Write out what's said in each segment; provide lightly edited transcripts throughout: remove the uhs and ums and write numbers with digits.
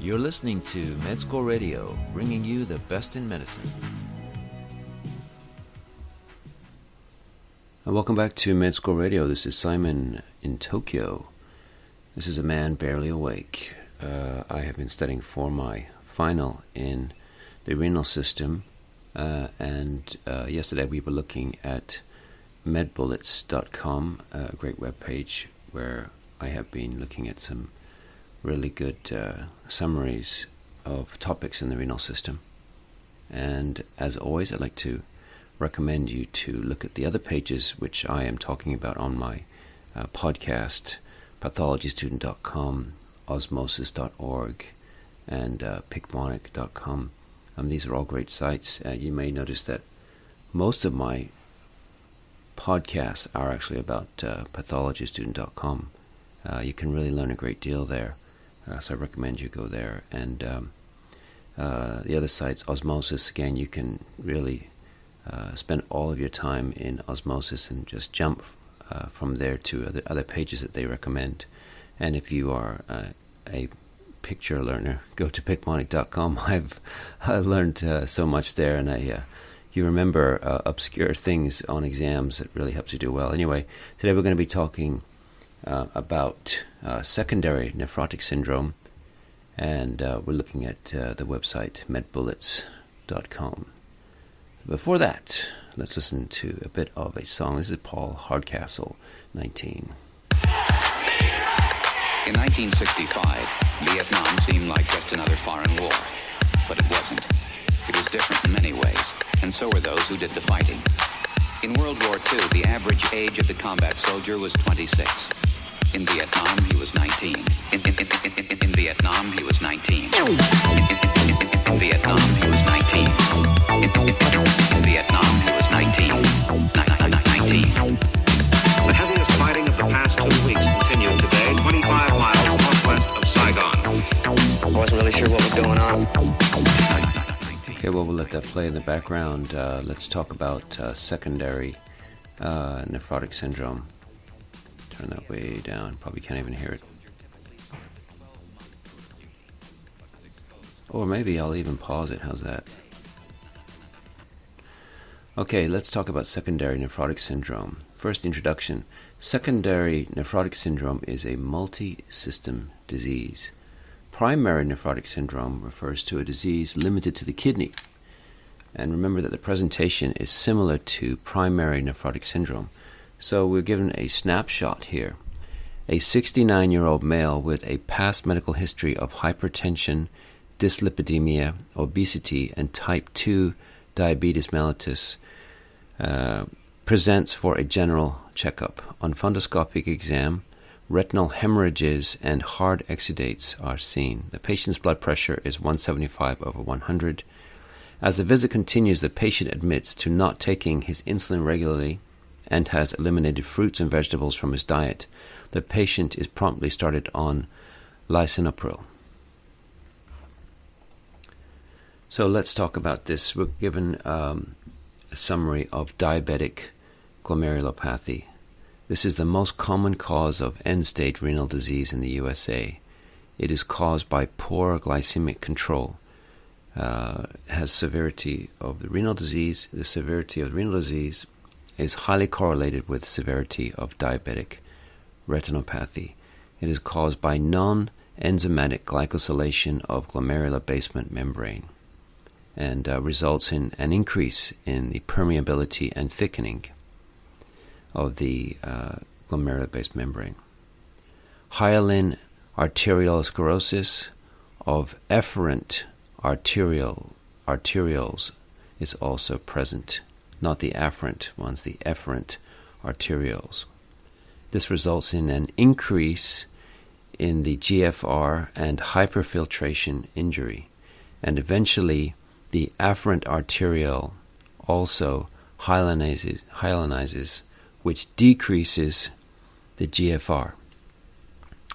You're listening to Med-School Radio, bringing you the best in medicine. And welcome back to Med-School Radio. This is Simon in Tokyo. This is a man barely awake. I have been studying for my final in the renal system, and yesterday we were looking at medbullets.com, a great web page where I have been looking at some really good summaries of topics in the renal system. And as always, I'd like to recommend you to look at the other pages which I am talking about on my podcast, pathologystudent.com, osmosis.org, and picmonic.com. These are all great sites. You may notice that most of my podcasts are actually about pathologystudent.com. You can really learn a great deal there. So I recommend you go there. And the other sites, Osmosis, again, you can really spend all of your time in Osmosis and just jump from there to other pages that they recommend. And if you are a picture learner, go to picmonic.com. I've learned so much there, and you remember obscure things on exams that really helps you do well. Anyway, today we're going to be talking about secondary nephrotic syndrome, and we're looking at the website medbullets.com. Before that, let's listen to a bit of a song. This is Paul Hardcastle, 19. In 1965, Vietnam seemed like just another foreign war, but it wasn't. It was different in many ways, and so were those who did the fighting. In World War II, the average age of the combat soldier was 26. In Vietnam, he was 19. In Vietnam, he was 19. In Vietnam, he was 19. In Vietnam, he was 19. 19. The heaviest fighting of the past 2 weeks continued today, 25 miles northwest of Saigon. I wasn't really sure what was going on. Okay, well, we'll let that play in the background. Let's talk about secondary nephrotic syndrome. Turn that way down. Probably can't even hear it. Or maybe I'll even pause it. How's that? Okay, let's talk about secondary nephrotic syndrome. First, introduction. Secondary nephrotic syndrome is a multi-system disease. Primary nephrotic syndrome refers to a disease limited to the kidney. And remember that the presentation is similar to primary nephrotic syndrome. So we're given a snapshot here. A 69-year-old male with a past medical history of hypertension, dyslipidemia, obesity, and type 2 diabetes mellitus presents for a general checkup. On fundoscopic exam, retinal hemorrhages and hard exudates are seen. The patient's blood pressure is 175/100. As the visit continues, the patient admits to not taking his insulin regularly and has eliminated fruits and vegetables from his diet. The patient is promptly started on lisinopril. So let's talk about this. We're given a summary of diabetic glomerulopathy. This is the most common cause of end-stage renal disease in the USA. It is caused by poor glycemic control. Has severity of the renal disease. The severity of renal disease is highly correlated with severity of diabetic retinopathy. It is caused by non-enzymatic glycosylation of glomerular basement membrane and results in an increase in the permeability and thickening of the glomerular basement membrane. Hyaline arteriolosclerosis of efferent arterioles is also present. Not the afferent ones, the efferent arterioles. This results in an increase in the GFR and hyperfiltration injury, and eventually the afferent arteriole also hyalinizes, which decreases the GFR.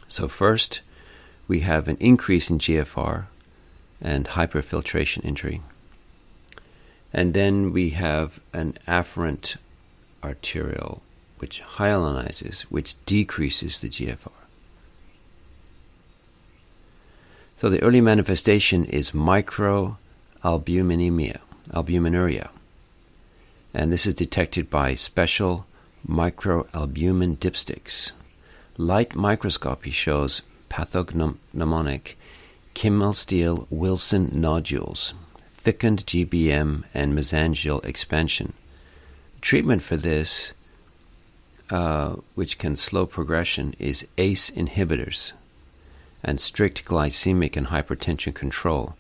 So first, we have an increase in GFR and hyperfiltration injury. And then we have an afferent arteriole, which hyalinizes, which decreases the GFR. So the early manifestation is microalbuminuria. And this is detected by special microalbumin dipsticks. Light microscopy shows pathognomonic Kimmel-Steele-Wilson nodules, thickened GBM, and mesangial expansion. Treatment for this, which can slow progression, is ACE inhibitors and strict glycemic and hypertension control.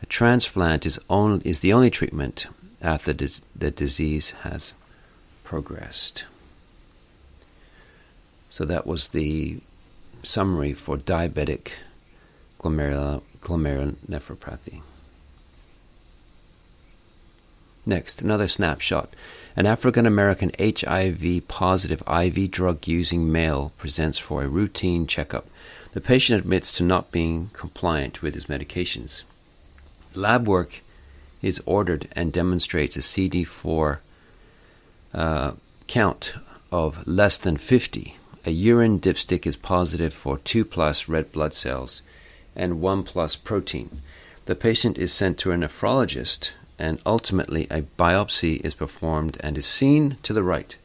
A transplant is the only treatment after the disease has progressed. So that was the summary for diabetic glomerulonephropathy. Next, another snapshot. An African-American HIV-positive IV drug-using male presents for a routine checkup. The patient admits to not being compliant with his medications. Lab work is ordered and demonstrates a CD4 count of less than 50. A urine dipstick is positive for 2+ red blood cells and 1+ protein. The patient is sent to a nephrologist, and ultimately a biopsy is performed and is seen to the right,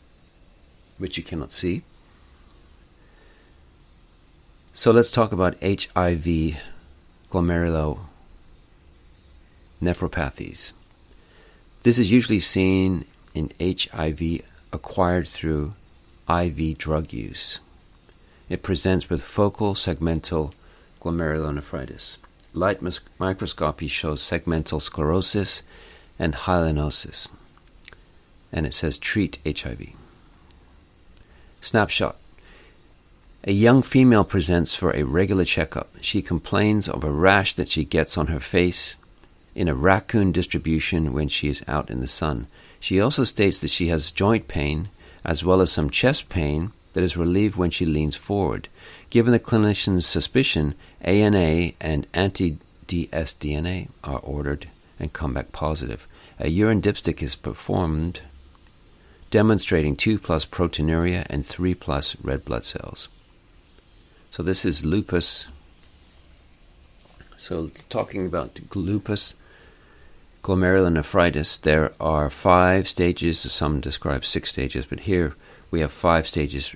which you cannot see. So let's talk about HIV glomerulonephropathies. This is usually seen in HIV acquired through IV drug use. It presents with focal segmental glomerulonephritis. Light microscopy shows segmental sclerosis and hyalinosis. And it says treat HIV. Snapshot. A young female presents for a regular checkup. She complains of a rash that she gets on her face in a raccoon distribution when she is out in the sun. She also states that she has joint pain as well as some chest pain that is relieved when she leans forward. Given the clinician's suspicion, ANA and anti-dsDNA are ordered and come back positive. A urine dipstick is performed demonstrating 2+ proteinuria and 3+ red blood cells. So this is lupus. So talking about lupus glomerulonephritis, there are 5 stages. Some describe 6 stages, but here we have 5 stages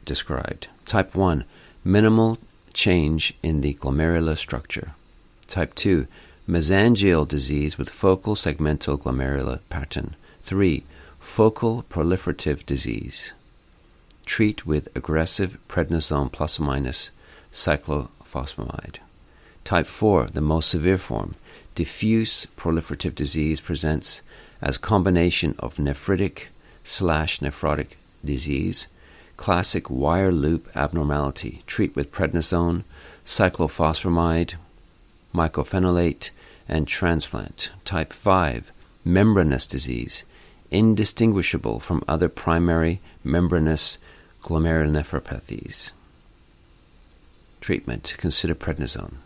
described. Type 1, minimal change in the glomerular structure. Type 2, mesangial disease with focal segmental glomerular pattern. 3, focal proliferative disease. Treat with aggressive prednisone plus or minus cyclophosphamide. Type 4, the most severe form, diffuse proliferative disease, presents as combination of nephritic/nephrotic disease, classic wire loop abnormality. Treat with prednisone, cyclophosphamide, mycophenolate, and transplant. Type 5, membranous disease, indistinguishable from other primary membranous glomerulonephropathies. Treatment, consider prednisone.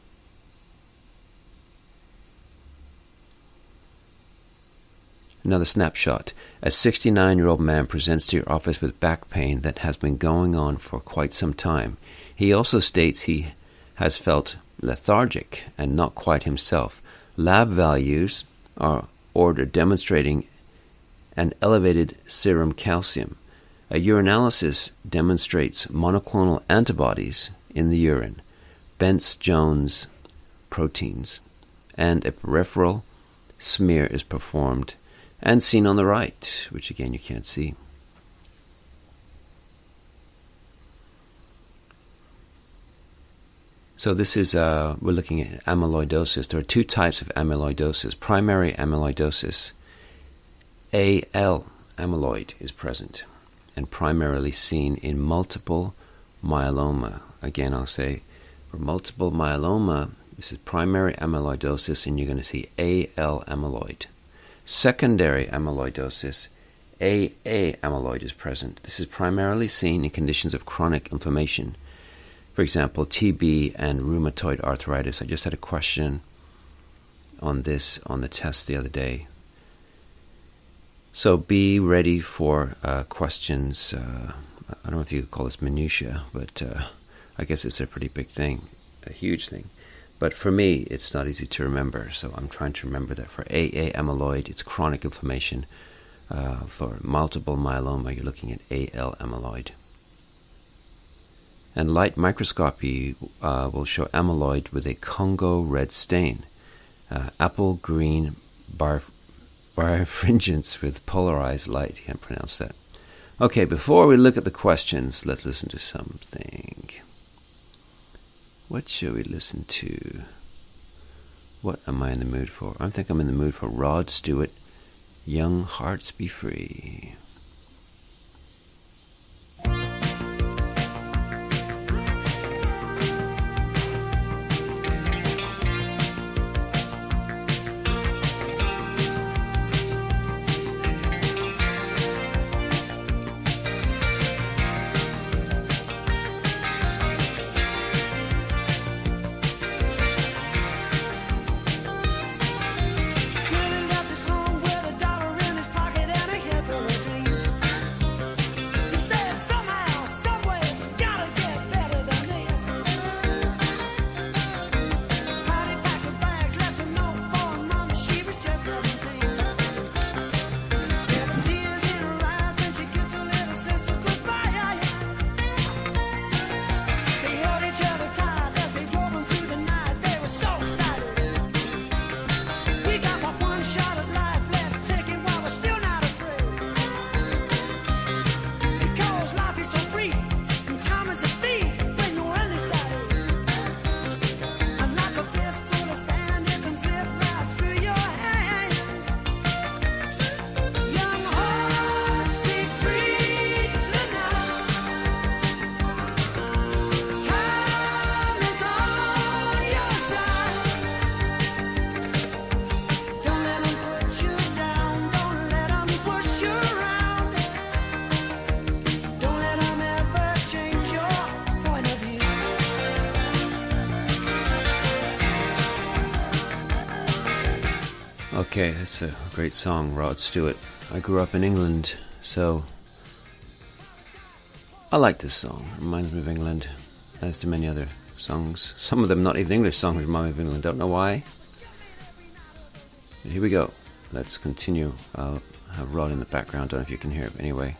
Another snapshot. A 69-year-old man presents to your office with back pain that has been going on for quite some time. He also states he has felt lethargic and not quite himself. Lab values are ordered demonstrating an elevated serum calcium. A urinalysis demonstrates monoclonal antibodies in the urine, Bence-Jones proteins, and a peripheral smear is performed and seen on the right, which again you can't see. So this is, we're looking at amyloidosis. There are 2 types of amyloidosis. Primary amyloidosis, AL amyloid is present and primarily seen in multiple myeloma. Again, I'll say for multiple myeloma, this is primary amyloidosis, and you're going to see AL amyloid. Secondary amyloidosis, AA amyloid is present. This is primarily seen in conditions of chronic inflammation. For example, TB and rheumatoid arthritis. I just had a question on this on the test the other day. So be ready for questions. I don't know if you could call this minutia, but I guess it's a pretty big thing, a huge thing. But for me, it's not easy to remember, so I'm trying to remember that for AA amyloid, it's chronic inflammation. For multiple myeloma, you're looking at AL amyloid. And light microscopy will show amyloid with a Congo red stain, apple green birefringence with polarized light. Can't pronounce that. Okay, before we look at the questions, let's listen to something. What shall we listen to? What am I in the mood for? I think I'm in the mood for Rod Stewart, Young Hearts Be Free. Okay, that's a great song, Rod Stewart. I grew up in England, so I like this song. It reminds me of England, as do many other songs. Some of them not even English songs remind me of England. Don't know why. But here we go. Let's continue. I'll have Rod in the background. Don't know if you can hear it, but anyway.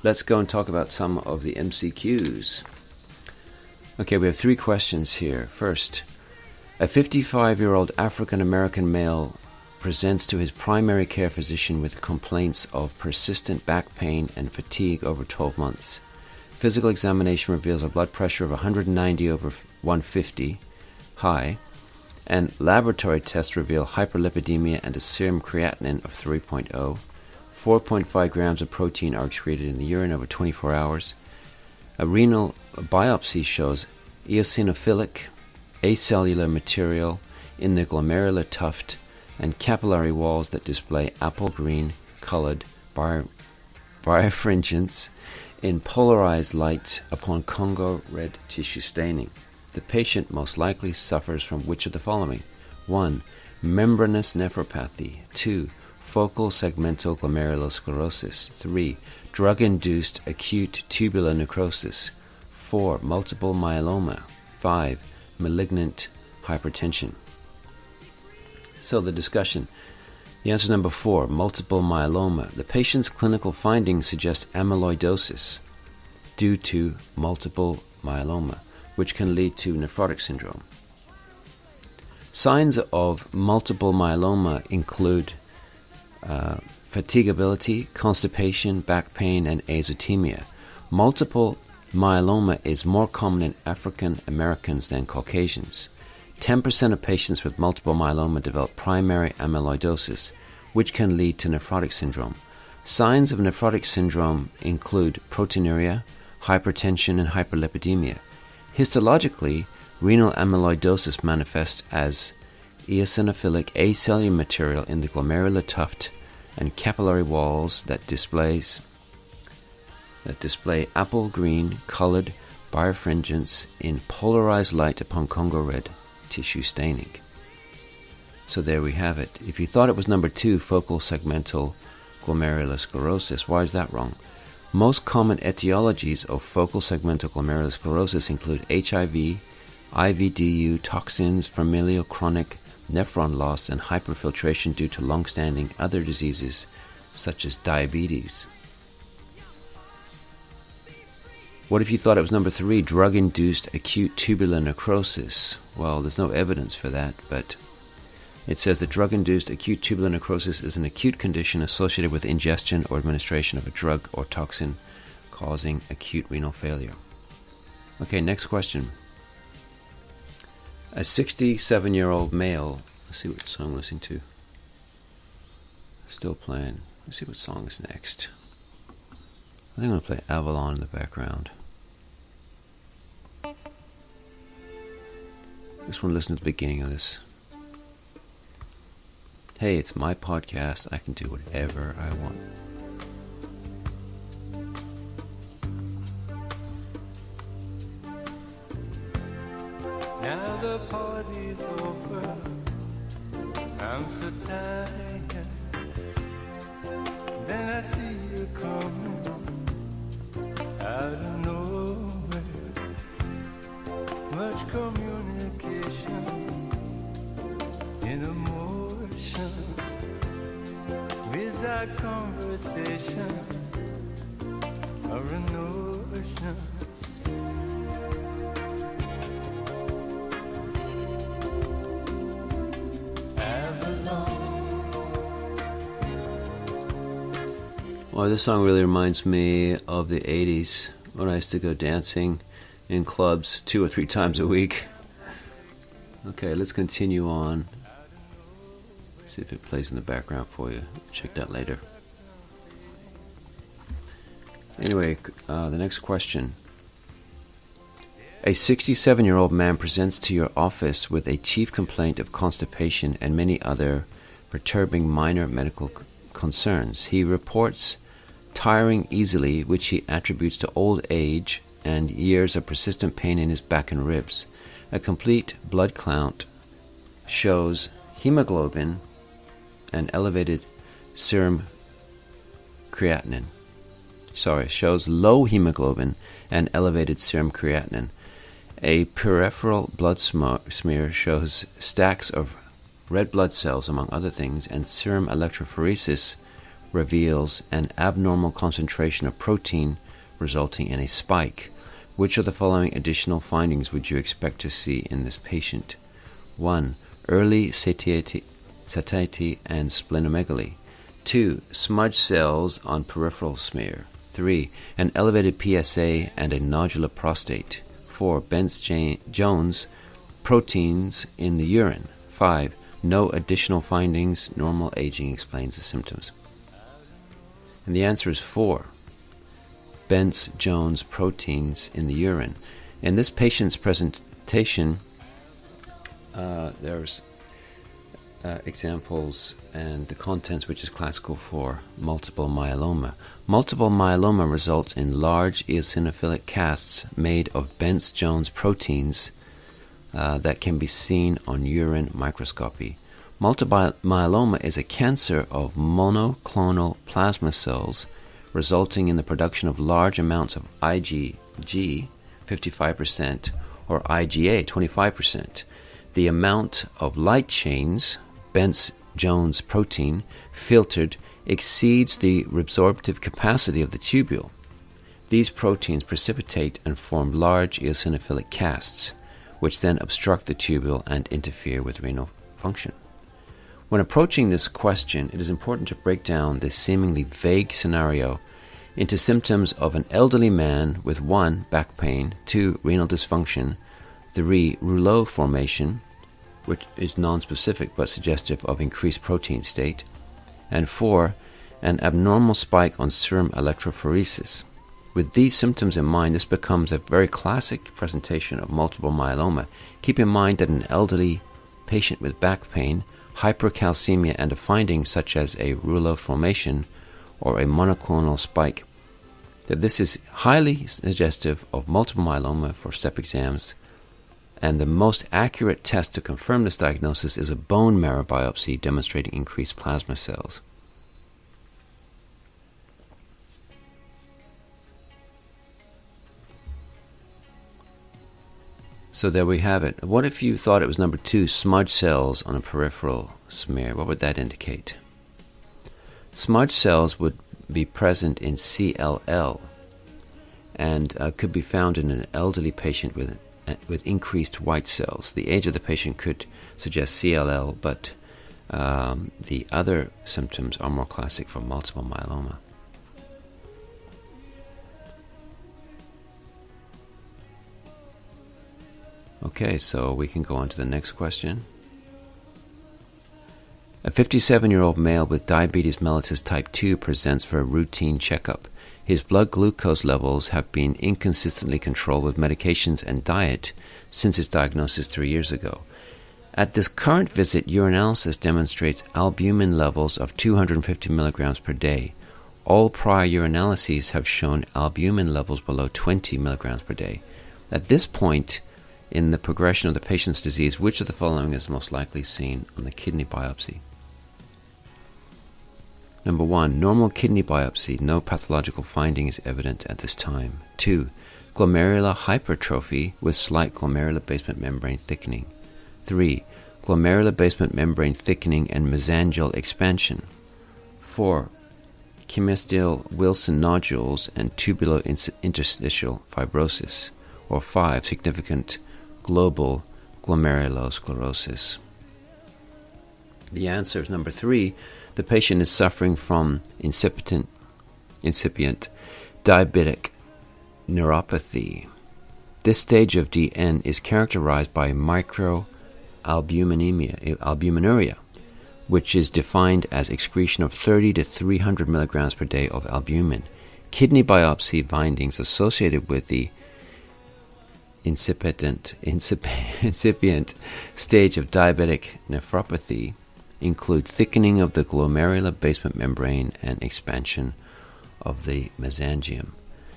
Let's go and talk about some of the MCQs. Okay, we have 3 questions here. First, a 55-year-old African-American male presents to his primary care physician with complaints of persistent back pain and fatigue over 12 months. Physical examination reveals a blood pressure of 190 over 150, high, and laboratory tests reveal hyperlipidemia and a serum creatinine of 3.0. 4.5 grams of protein are excreted in the urine over 24 hours. A renal biopsy shows eosinophilic acellular material in the glomerular tuft and capillary walls that display apple green colored birefringence in polarized light upon Congo red tissue staining. The patient most likely suffers from which of the following? 1. Membranous nephropathy. 2. Focal segmental glomerulosclerosis. 3. Drug-induced acute tubular necrosis. 4. Multiple myeloma. 5. Malignant hypertension. So the discussion. The answer number 4, multiple myeloma. The patient's clinical findings suggest amyloidosis due to multiple myeloma, which can lead to nephrotic syndrome. Signs of multiple myeloma include fatigability, constipation, back pain, and azotemia. Multiple myeloma is more common in African Americans than Caucasians. 10% of patients with multiple myeloma develop primary amyloidosis, which can lead to nephrotic syndrome. Signs of nephrotic syndrome include proteinuria, hypertension, and hyperlipidemia. Histologically, renal amyloidosis manifests as eosinophilic acellular material in the glomerular tuft and capillary walls that display apple green colored birefringence in polarized light upon Congo red tissue staining. So there we have it. If you thought it was number 2, focal segmental glomerulosclerosis, why is that wrong? Most common etiologies of focal segmental glomerulosclerosis include HIV, IVDU, toxins, familial chronic nephron loss, and hyperfiltration due to long-standing other diseases such as diabetes. What if you thought it was number 3, drug-induced acute tubular necrosis? Well, there's no evidence for that, but it says that drug-induced acute tubular necrosis is an acute condition associated with ingestion or administration of a drug or toxin causing acute renal failure. Okay, next question. A 67-year-old male, let's see what song I'm listening to. Still playing. Let's see what song is next. I think I'm going to play Avalon in the background. Just want to listen to the beginning of this. Hey, it's my podcast. I can do whatever I want. Now the party's over, I'm so tired. Then I see you coming out of nowhere. Much communication in emotion, without conversation or a notion. Well, this song really reminds me of the 80s when I used to go dancing in clubs 2 or 3 times a week. Okay, let's continue on. See if it plays in the background for you. Check that later. Anyway, the next question. A 67-year-old man presents to your office with a chief complaint of constipation and many other perturbing minor medical concerns. He reports tiring easily, which he attributes to old age and years of persistent pain in his back and ribs. A complete blood count shows hemoglobin and elevated serum creatinine. Shows low hemoglobin and elevated serum creatinine. A peripheral blood smear shows stacks of red blood cells, among other things, and serum electrophoresis reveals an abnormal concentration of protein resulting in a spike. Which of the following additional findings would you expect to see in this patient? 1. Early satiety and splenomegaly. 2. Smudge cells on peripheral smear. 3. An elevated PSA and a nodular prostate. 4. Bence-Jones proteins in the urine. 5. No additional findings. Normal aging explains the symptoms. And the answer is 4. Bence-Jones proteins in the urine. In this patient's presentation, there's examples and the contents which is classical for multiple myeloma. Multiple myeloma results in large eosinophilic casts made of Bence-Jones proteins that can be seen on urine microscopy. Multiple myeloma is a cancer of monoclonal plasma cells resulting in the production of large amounts of IgG, 55%, or IgA, 25%. The amount of light chains, Bence-Jones protein, filtered exceeds the resorptive capacity of the tubule. These proteins precipitate and form large eosinophilic casts, which then obstruct the tubule and interfere with renal function. When approaching this question, it is important to break down this seemingly vague scenario into symptoms of an elderly man with 1. Back pain, 2. Renal dysfunction, 3. Rouleau formation, which is nonspecific but suggestive of increased protein state, and 4. An abnormal spike on serum electrophoresis. With these symptoms in mind, this becomes a very classic presentation of multiple myeloma. Keep in mind that an elderly patient with back pain, hypercalcemia, and a finding such as a rouleau formation or a monoclonal spike, that this is highly suggestive of multiple myeloma for step exams, and the most accurate test to confirm this diagnosis is a bone marrow biopsy demonstrating increased plasma cells. So there we have it. What if you thought it was number 2, smudge cells on a peripheral smear? What would that indicate? Smudge cells would be present in CLL and could be found in an elderly patient with increased white cells. The age of the patient could suggest CLL, but the other symptoms are more classic for multiple myeloma. Okay, so we can go on to the next question. A 57-year-old male with diabetes mellitus type 2 presents for a routine checkup. His blood glucose levels have been inconsistently controlled with medications and diet since his diagnosis 3 years ago. At this current visit, urinalysis demonstrates albumin levels of 250 milligrams per day. All prior urinalyses have shown albumin levels below 20 milligrams per day. At this point in the progression of the patient's disease, which of the following is most likely seen on the kidney biopsy? Number 1, normal kidney biopsy. No pathological finding is evident at this time. 2, glomerular hypertrophy with slight glomerular basement membrane thickening. 3, glomerular basement membrane thickening and mesangial expansion. 4, chemistyle Wilson nodules and tubulo-interstitial fibrosis. Or 5, significant global glomerulosclerosis. The answer is number 3. The patient is suffering from incipient diabetic neuropathy. This stage of DN is characterized by microalbuminuria, which is defined as excretion of 30 to 300 milligrams per day of albumin. Kidney biopsy findings associated with the incipient stage of diabetic nephropathy include thickening of the glomerular basement membrane and expansion of the mesangium.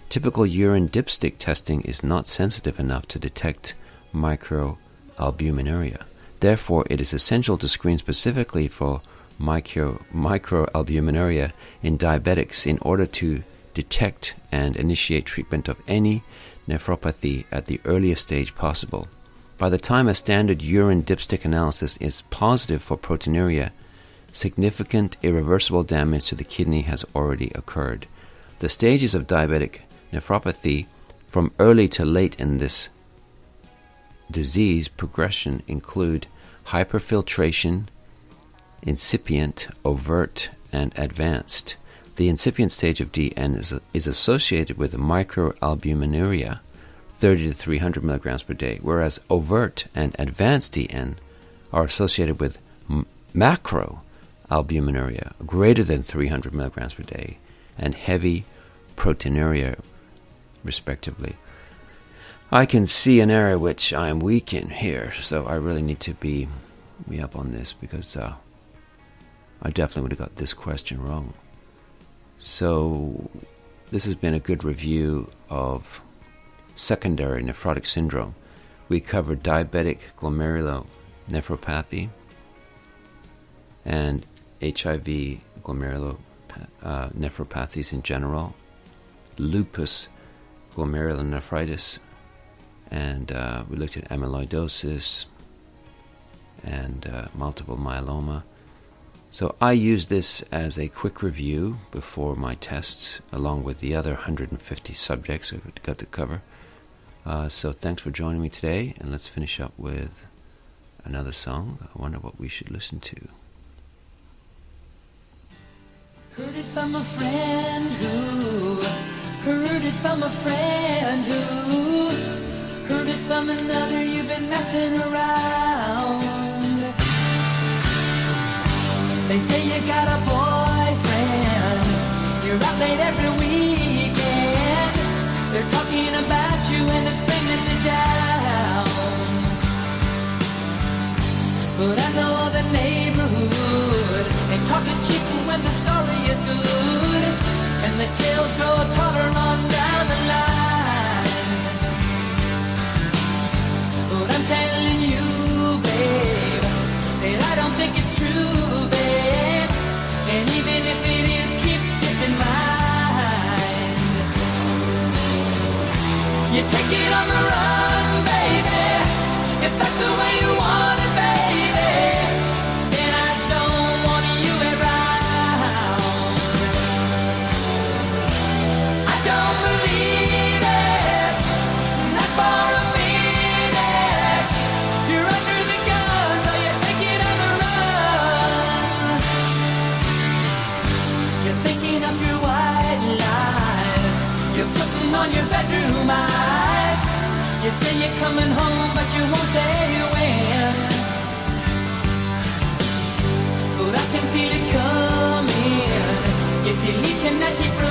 Typical urine dipstick testing is not sensitive enough to detect microalbuminuria. Therefore, it is essential to screen specifically for microalbuminuria in diabetics in order to detect and initiate treatment of any nephropathy at the earliest stage possible. By the time a standard urine dipstick analysis is positive for proteinuria, significant irreversible damage to the kidney has already occurred. The stages of diabetic nephropathy from early to late in this disease progression include hyperfiltration, incipient, overt, and advanced. The incipient stage of DN is associated with microalbuminuria, 30 to 300 milligrams per day, whereas overt and advanced DN are associated with macroalbuminuria, greater than 300 milligrams per day, and heavy proteinuria, respectively. I can see an area which I am weak in here, so I really need to be up on this because I definitely would have got this question wrong. So this has been a good review of secondary nephrotic syndrome. We covered diabetic glomerulonephropathy and HIV glomerulonephropathies in general, lupus glomerulonephritis, and we looked at amyloidosis and multiple myeloma. So I use this as a quick review before my tests, along with the other 150 subjects we've got to cover. So thanks for joining me today, and let's finish up with another song. I wonder what we should listen to. Heard it from a friend who heard it from a friend who heard it from another. You've been messing around. They say you got a boyfriend, you're out late every weekend. They're talking about you and it's bringing me down. But I know the neighborhood, and talk is cheap when the story is good, and the tales grow taller on down the line. But I'm telling you, babe, that I don't think it's true, babe. And even if it is, keep this in mind. You take it on the run, baby. that's the way you want it, baby, then I don't want you around. I don't believe it, not for a minute. You're under the gun, so you take it on the run. You're thinking of your white lies, you're putting on your bedroom eyes. You say you're coming home, but you won't say when. But I can feel it coming. If you leave tonight, keep running.